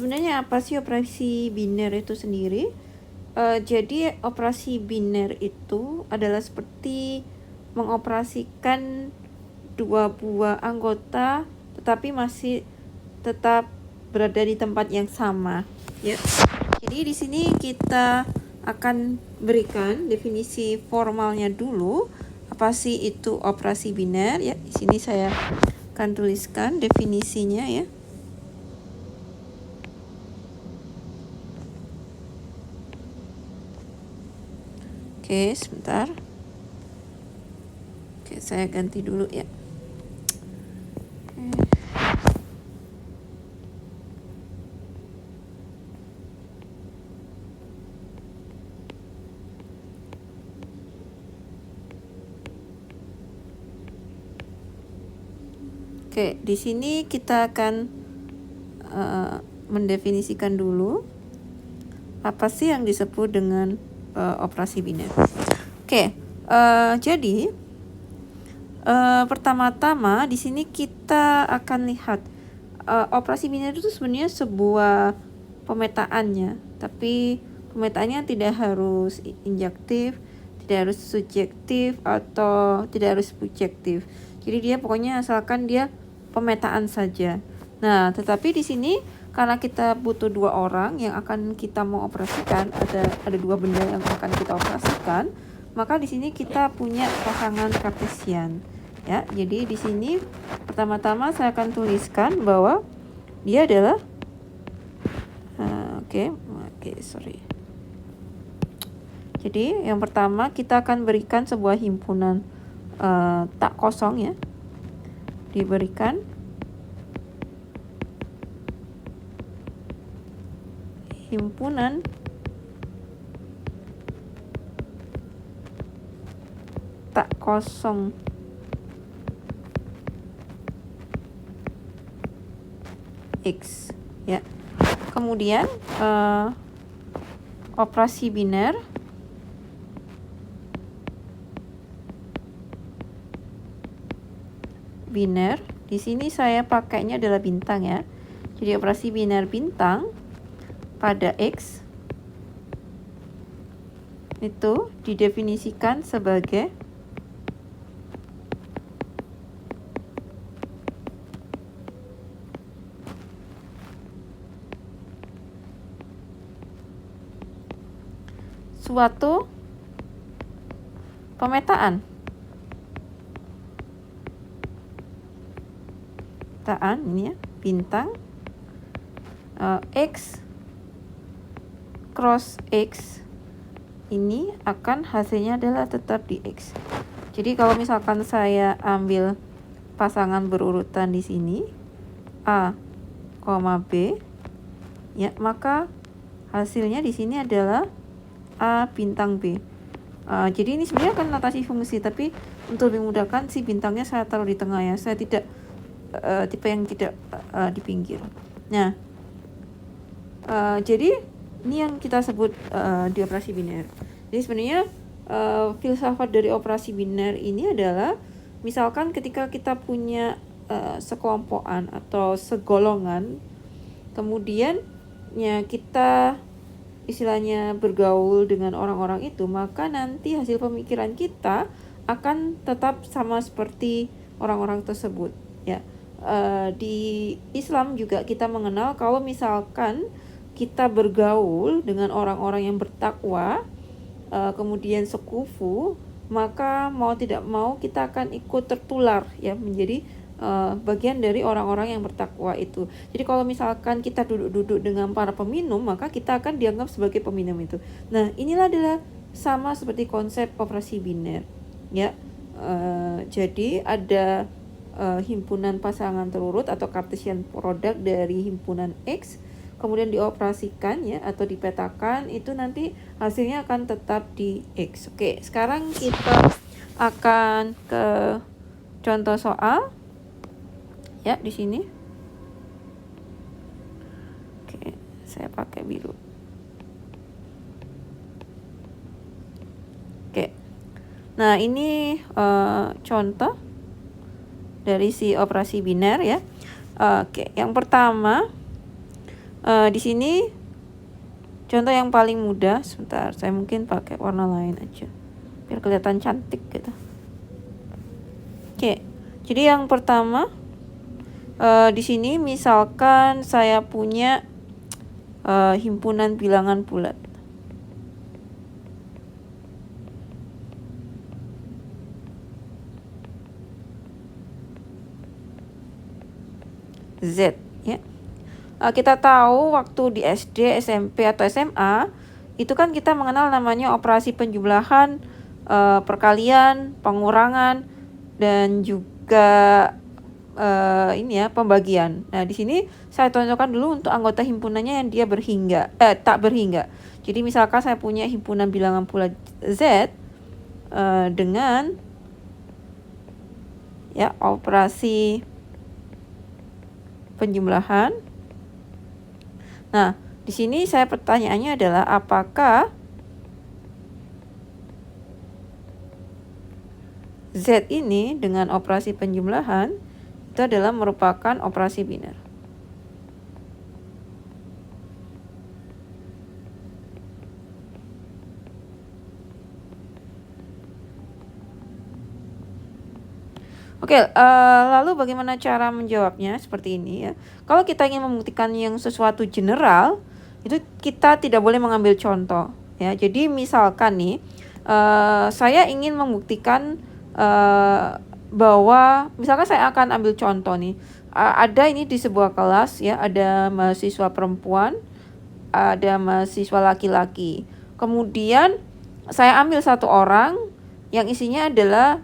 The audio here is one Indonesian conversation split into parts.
Sebenarnya apa sih operasi biner itu sendiri? Jadi operasi biner itu adalah seperti mengoperasikan dua buah anggota tetapi masih tetap berada di tempat yang sama, ya. Jadi di sini kita akan berikan definisi formalnya dulu. Apa sih itu operasi biner? Ya, di sini saya akan tuliskan definisinya, ya. Oke, sebentar. Oke, saya ganti dulu, ya. Oke, di sini kita akan mendefinisikan dulu apa sih yang disebut dengan operasi biner. Oke, jadi pertama-tama di sini kita akan lihat operasi biner itu sebenarnya sebuah pemetaannya, tapi pemetaannya tidak harus injektif, tidak harus subjektif, atau tidak harus subjektif. Jadi dia pokoknya asalkan dia pemetaan saja. Nah, tetapi di sini karena kita butuh 2 orang yang akan kita mau operasikan, ada 2 benda yang akan kita operasikan, maka di sini kita punya pasangan kartesian, ya. Jadi di sini pertama-tama saya akan tuliskan bahwa dia adalah Jadi yang pertama kita akan berikan sebuah himpunan tak kosong, ya. Diberikan himpunan tak kosong X, ya. Kemudian operasi biner di sini saya pakainya adalah bintang, ya. Jadi operasi biner bintang pada X itu didefinisikan sebagai suatu pemetaan ini, ya, bintang X cross X ini akan hasilnya adalah tetap di X. Jadi kalau misalkan saya ambil pasangan berurutan di sini A, B, ya, maka hasilnya di sini adalah A bintang B. Jadi ini sebenarnya kan notasi fungsi, tapi untuk lebih memudahkan si bintangnya saya taruh di tengah, ya. Saya tidak tipe yang tidak di pinggir. Nah, jadi ini yang kita sebut di operasi biner. Jadi sebenarnya filsafat dari operasi biner ini adalah misalkan ketika kita punya sekelompokan atau segolongan, kemudian ya kita istilahnya bergaul dengan orang-orang itu, maka nanti hasil pemikiran kita akan tetap sama seperti orang-orang tersebut, ya. Di Islam juga kita mengenal kalau misalkan kita bergaul dengan orang-orang yang bertakwa, kemudian sekufu, maka mau tidak mau kita akan ikut tertular, ya, menjadi bagian dari orang-orang yang bertakwa itu. Jadi kalau misalkan kita duduk-duduk dengan para peminum, maka kita akan dianggap sebagai peminum itu. Nah, inilah adalah sama seperti konsep operasi biner, ya. Jadi ada himpunan pasangan terurut atau Cartesian product dari himpunan X, kemudian dioperasikan, ya, atau dipetakan, itu nanti hasilnya akan tetap di X. Oke, sekarang kita akan ke contoh soal, ya, di sini. Oke, saya pakai biru. Oke. Nah, ini contoh dari si operasi biner, ya. Oke, yang pertama Di sini contoh yang paling mudah, sebentar, saya mungkin pakai warna lain aja biar kelihatan cantik gitu. Oke, jadi yang pertama di sini misalkan saya punya himpunan bilangan bulat. Z, ya. Kita tahu waktu di SD, SMP atau SMA itu kan kita mengenal namanya operasi penjumlahan, perkalian, pengurangan, dan juga ini ya, pembagian. Nah, di sini saya contohkan dulu untuk anggota himpunannya yang dia tak berhingga. Jadi misalkan saya punya himpunan bilangan bulat Z dengan ya operasi penjumlahan. Nah, di sini saya pertanyaannya adalah apakah Z ini dengan operasi penjumlahan itu adalah merupakan operasi biner. Oke, lalu bagaimana cara menjawabnya? Seperti ini ya. Kalau kita ingin membuktikan yang sesuatu general, itu kita tidak boleh mengambil contoh ya. Jadi misalkan nih, saya ingin membuktikan bahwa misalkan saya akan ambil contoh nih. Ada ini di sebuah kelas ya, ada mahasiswa perempuan, ada mahasiswa laki-laki. Kemudian saya ambil satu orang yang isinya adalah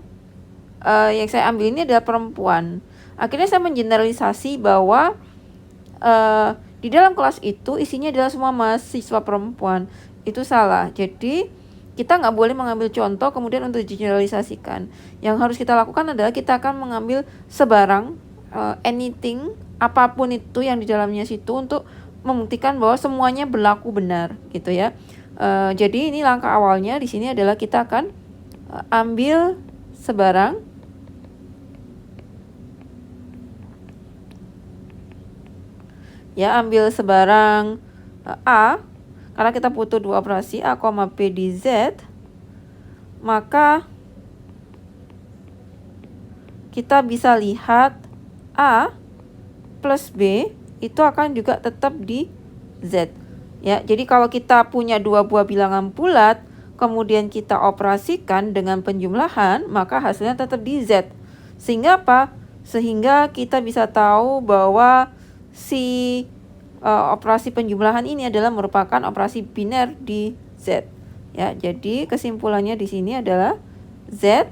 yang saya ambil ini adalah perempuan. Akhirnya saya mengeneralisasi bahwa di dalam kelas itu isinya adalah semua mahasiswa perempuan. Itu salah. Jadi kita nggak boleh mengambil contoh kemudian untuk digeneralisasikan. Yang harus kita lakukan adalah kita akan mengambil sebarang anything, apapun itu yang di dalamnya situ untuk membuktikan bahwa semuanya berlaku benar gitu ya. Jadi ini langkah awalnya di sini adalah kita akan ambil sebarang ya, ambil sebarang A, karena kita butuh dua operasi A, B di Z, maka kita bisa lihat A plus B itu akan juga tetap di Z. Ya, jadi kalau kita punya dua buah bilangan bulat, kemudian kita operasikan dengan penjumlahan, maka hasilnya tetap di Z. Sehingga apa? Sehingga kita bisa tahu bahwa si operasi penjumlahan ini adalah merupakan operasi biner di Z. Ya, jadi kesimpulannya di sini adalah Z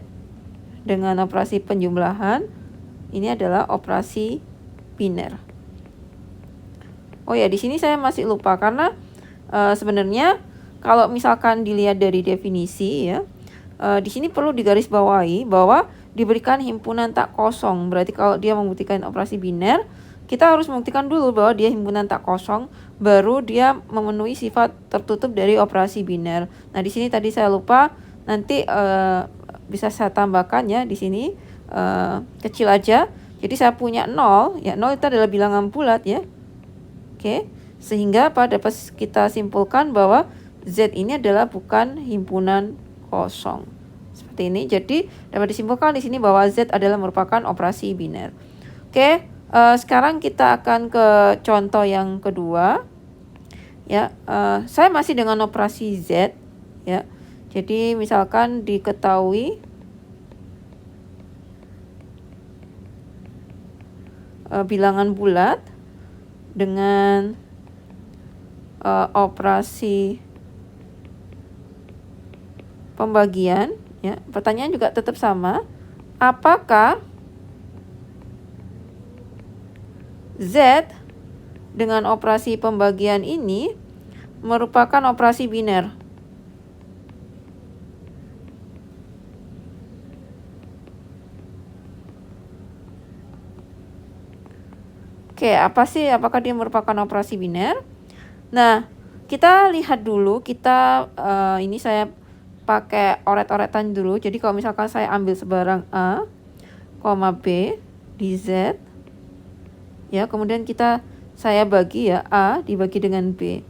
dengan operasi penjumlahan ini adalah operasi biner. Oh ya, di sini saya masih lupa karena sebenarnya kalau misalkan dilihat dari definisi ya, di sini perlu digarisbawahi bahwa diberikan himpunan tak kosong. Berarti kalau dia membuktikan operasi biner, kita harus membuktikan dulu bahwa dia himpunan tak kosong, baru dia memenuhi sifat tertutup dari operasi biner. Nah, di sini tadi saya lupa, nanti bisa saya tambahkan ya di sini kecil aja. Jadi saya punya 0, ya 0 itu adalah bilangan bulat ya. Oke, sehingga dapat kita simpulkan bahwa Z ini adalah bukan himpunan kosong. Seperti ini. Jadi dapat disimpulkan di sini bahwa Z adalah merupakan operasi biner. Oke, sekarang kita akan ke contoh yang kedua. Ya, saya masih dengan operasi Z ya. Jadi misalkan diketahui bilangan bulat dengan operasi pembagian ya. Pertanyaan juga tetap sama. Apakah Z dengan operasi pembagian ini merupakan operasi biner? Oke, apakah dia merupakan operasi biner? Nah, kita lihat dulu, ini saya pakai oret-oretan dulu. Jadi kalau misalkan saya ambil sebarang A, B di Z, ya, kemudian kita saya bagi ya, A dibagi dengan B.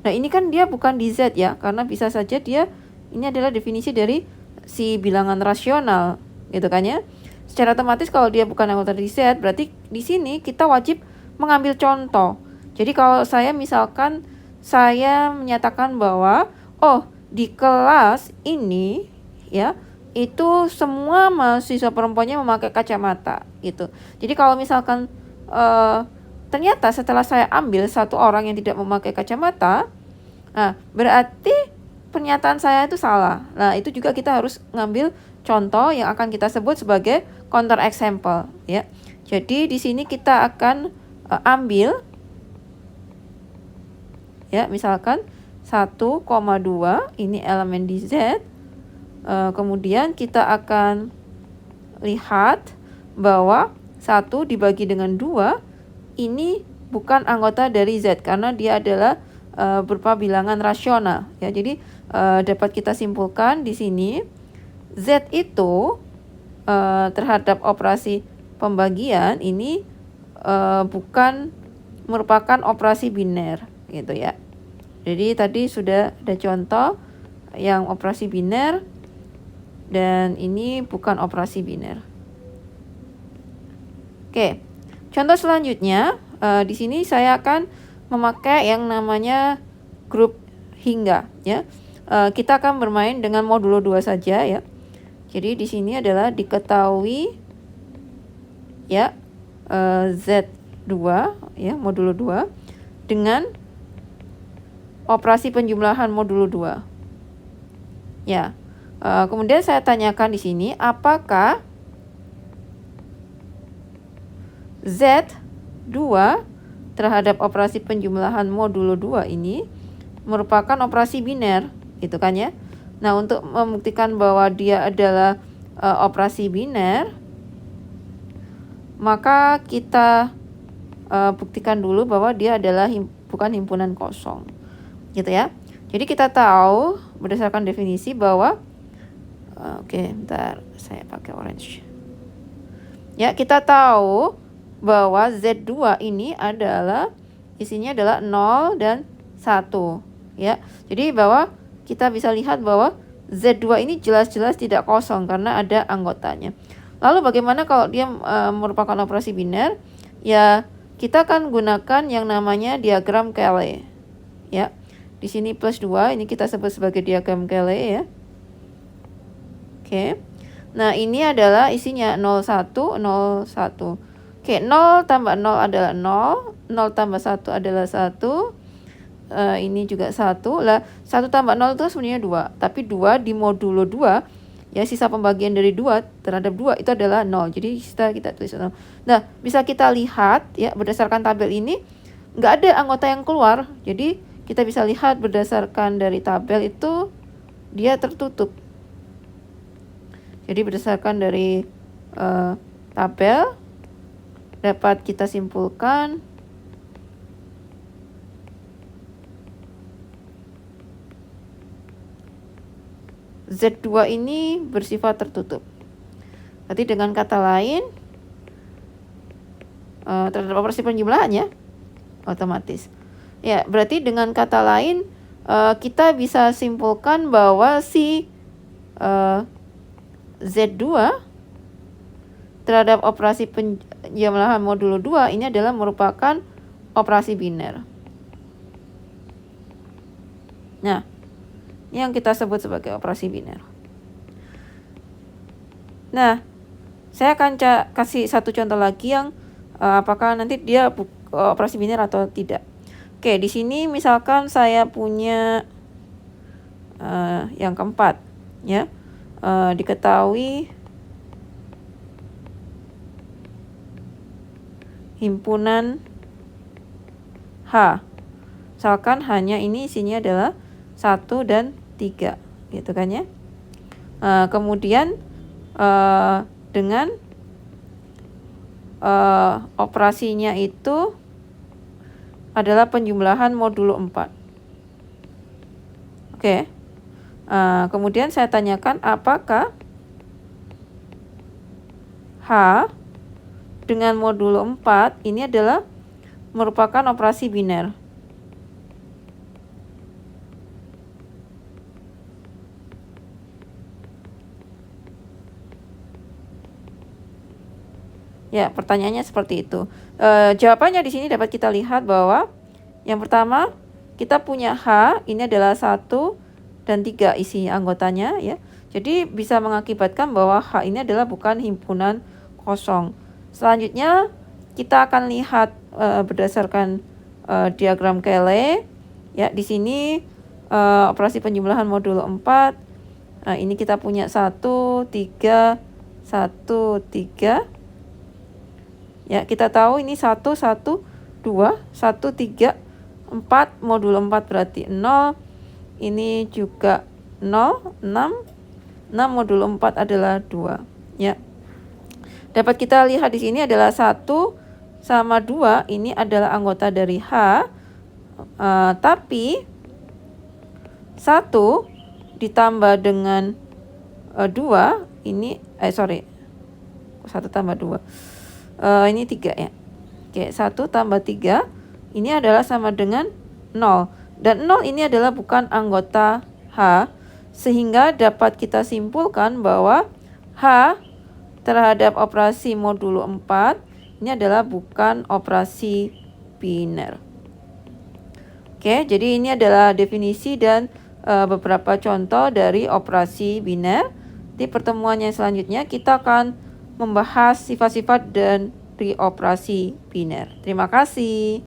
Nah ini kan dia bukan di Z ya, karena bisa saja dia, ini adalah definisi dari si bilangan rasional gitu kan ya. Secara otomatis kalau dia bukan anggota dari Z, berarti di sini kita wajib mengambil contoh. Jadi kalau saya misalkan saya menyatakan bahwa oh di kelas ini ya itu semua mahasiswa perempuannya memakai kacamata gitu. Jadi kalau misalkan ternyata setelah saya ambil satu orang yang tidak memakai kacamata, nah berarti pernyataan saya itu salah. Nah itu juga kita harus ngambil contoh yang akan kita sebut sebagai counter example ya. Jadi di sini kita akan ambil ya, misalkan 1,2 ini elemen di Z. Kemudian kita akan lihat bahwa 1 dibagi dengan 2 ini bukan anggota dari Z karena dia adalah berupa bilangan rasional ya. Jadi dapat kita simpulkan di sini Z itu terhadap operasi pembagian ini bukan merupakan operasi biner gitu ya. Jadi tadi sudah ada contoh yang operasi biner dan ini bukan operasi biner. Oke, contoh selanjutnya di sini saya akan memakai yang namanya grup hingga ya. Kita akan bermain dengan modulo 2 saja ya. Jadi di sini adalah diketahui ya Z2 ya modulo 2 dengan operasi penjumlahan modulo 2. Ya. Kemudian saya tanyakan di sini apakah Z2 terhadap operasi penjumlahan modulo 2 ini merupakan operasi biner gitu kan ya. Nah, untuk membuktikan bahwa dia adalah operasi biner, maka kita buktikan dulu bahwa dia adalah bukan himpunan kosong gitu ya. Jadi kita tahu berdasarkan definisi bahwa oke, bentar saya pakai orange. Ya, kita tahu bahwa Z2 ini adalah isinya adalah 0 dan 1 ya. Jadi bahwa kita bisa lihat bahwa Z2 ini jelas-jelas tidak kosong karena ada anggotanya. Lalu bagaimana kalau dia merupakan operasi biner? Ya, kita akan gunakan yang namanya diagram Cayley. Ya. Di sini plus 2, ini kita sebut sebagai diagram Cayley ya. Oke. Nah, ini adalah isinya 01, 01. Oke, 0 tambah 0 adalah 0, 0 tambah 1 adalah 1. Ini juga 1. Lah, 1 tambah 0 itu sebenarnya 2. Tapi 2 di modulo 2, ya sisa pembagian dari 2 terhadap 2 itu adalah 0. Jadi kita tulis 0. Nah, bisa kita lihat ya berdasarkan tabel ini nggak ada anggota yang keluar. Jadi kita bisa lihat berdasarkan dari tabel itu dia tertutup. Jadi berdasarkan dari tabel dapat kita simpulkan Z2 ini bersifat tertutup. Berarti dengan kata lain terhadap operasi penjumlahan ya otomatis. Ya, berarti dengan kata lain kita bisa simpulkan bahwa si Z2 terhadap operasi penjumlahan modulo 2 ini adalah merupakan operasi biner. Nah, ini yang kita sebut sebagai operasi biner. Nah, saya akan kasih satu contoh lagi yang apakah nanti dia operasi biner atau tidak. Oke, di sini misalkan saya punya yang keempat ya. Diketahui himpunan H. Misalkan hanya ini isinya adalah 1 dan 3 gitu kan ya. Kemudian dengan operasinya itu adalah penjumlahan modulo 4. Oke. Kemudian saya tanyakan apakah H dengan modulo 4 ini adalah merupakan operasi biner. Ya, pertanyaannya seperti itu. Jawabannya di sini dapat kita lihat bahwa yang pertama, kita punya H, ini adalah 1 dan 3 isi anggotanya ya. Jadi bisa mengakibatkan bahwa H ini adalah bukan himpunan kosong. Selanjutnya kita akan lihat berdasarkan diagram Cayley ya. Di sini operasi penjumlahan modulo 4. Ini kita punya 1 3 1 3. Ya, kita tahu ini 1 1 2 1 3 4 modulo 4 berarti 0. Ini juga 0 6 modulo 4 adalah 2 ya. Dapat kita lihat di sini adalah 1 sama 2 ini adalah anggota dari H. Tapi 1 ditambah dengan 2 ini 1 tambah 2 ini 3 ya. Oke, 1 tambah 3 ini adalah sama dengan 0. Dan 0 ini adalah bukan anggota H, sehingga dapat kita simpulkan bahwa H terhadap operasi modulo 4 ini adalah bukan operasi biner. Oke, jadi ini adalah definisi dan beberapa contoh dari operasi biner. Di pertemuan yang selanjutnya kita akan membahas sifat-sifat dari operasi biner. Terima kasih.